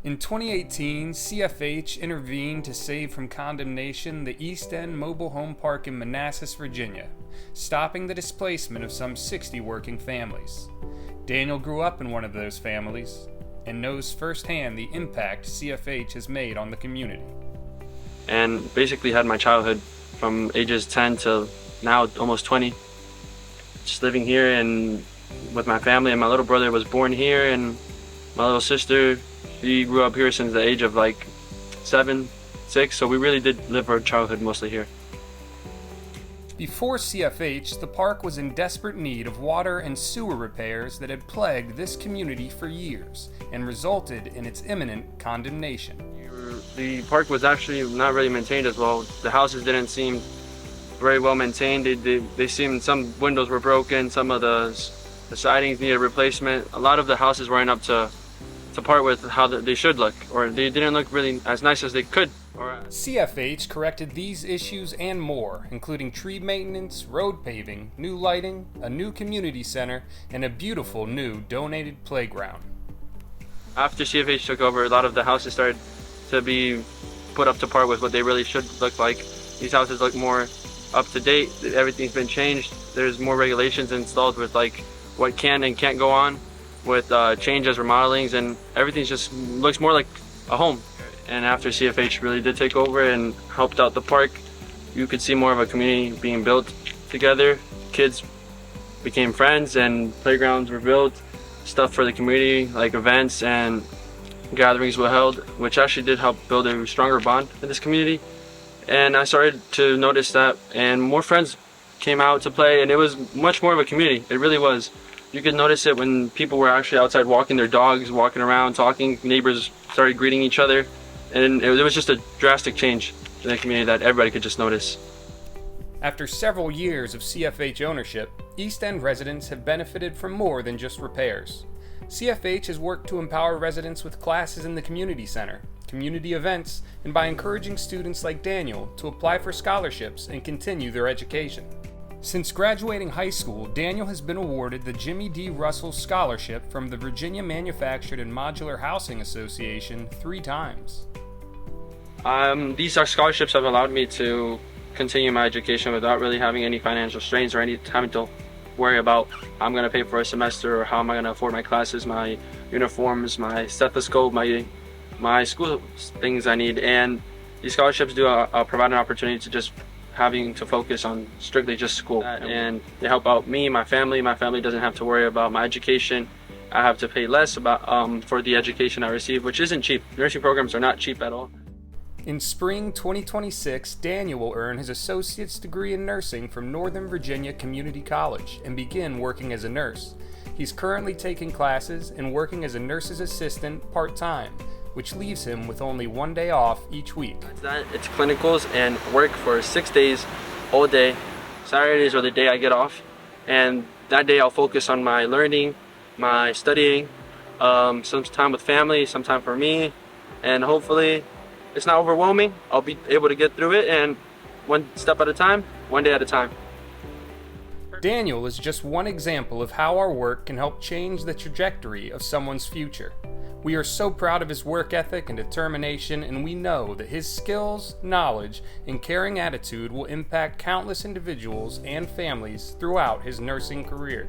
In 2018, CFH intervened to save from condemnation the East End Mobile Home Park in Manassas, Virginia, stopping the displacement of some 60 working families. Daniel grew up in one of those families and knows firsthand the impact CFH has made on the community. And basically had my childhood from ages 10 to now almost 20, just living here and with my family. And my little brother was born here, and my little sister, she grew up here since the age of like 7, 6, so we really did live our childhood mostly here. Before CFH, the park was in desperate need of water and sewer repairs that had plagued this community for years and resulted in its imminent condemnation. The park was actually not really maintained as well. The houses didn't seem very well maintained. They seemed, some windows were broken, some of the sidings needed replacement. A lot of the houses weren't up to par with how they should look, or they didn't look really as nice as they could. CFH corrected these issues and more, including tree maintenance, road paving, new lighting, a new community center, and a beautiful new donated playground. After CFH took over, a lot of the houses started to be put up to par with what they really should look like. These houses look more up to date. Everything's been changed. There's more regulations installed with like what can and can't go on with changes, remodelings, and everything just looks more like a home. And after CFH really did take over and helped out the park, you could see more of a community being built together. Kids became friends and playgrounds were built, stuff for the community like events and gatherings were held, which actually did help build a stronger bond in this community. And I started to notice that, and more friends came out to play, and it was much more of a community. It really was. You could notice it when people were actually outside walking their dogs, walking around, talking. Neighbors started greeting each other, and it was just a drastic change in the community that everybody could just notice. After several years of CFH ownership, East End residents have benefited from more than just repairs. CFH has worked to empower residents with classes in the community center, community events, and by encouraging students like Daniel to apply for scholarships and continue their education. Since graduating high school, Daniel has been awarded the Jimmy D. Russell Scholarship from the Virginia Manufactured and Modular Housing Association 3 times. These scholarships have allowed me to continue my education without really having any financial strains or any having to worry about how I'm going to pay for a semester or how am I going to afford my classes, my uniforms, my stethoscope, my school things I need. And these scholarships do provide an opportunity to just having to focus on strictly just school, and they help out me, my family. My family doesn't have to worry about my education. I have to pay less for the education I receive, which isn't cheap. Nursing programs are not cheap at all. In spring 2026, Daniel will earn his associate's degree in nursing from Northern Virginia Community College and begin working as a nurse. He's currently taking classes and working as a nurse's assistant part-time, which leaves him with only 1 day off each week. It's clinicals and work for 6 days, all day. Saturdays are the day I get off, and that day I'll focus on my learning, my studying, some time with family, some time for me, and hopefully it's not overwhelming. I'll be able to get through it, and one step at a time, 1 day at a time. Daniel is just one example of how our work can help change the trajectory of someone's future. We are so proud of his work ethic and determination, and we know that his skills, knowledge, and caring attitude will impact countless individuals and families throughout his nursing career.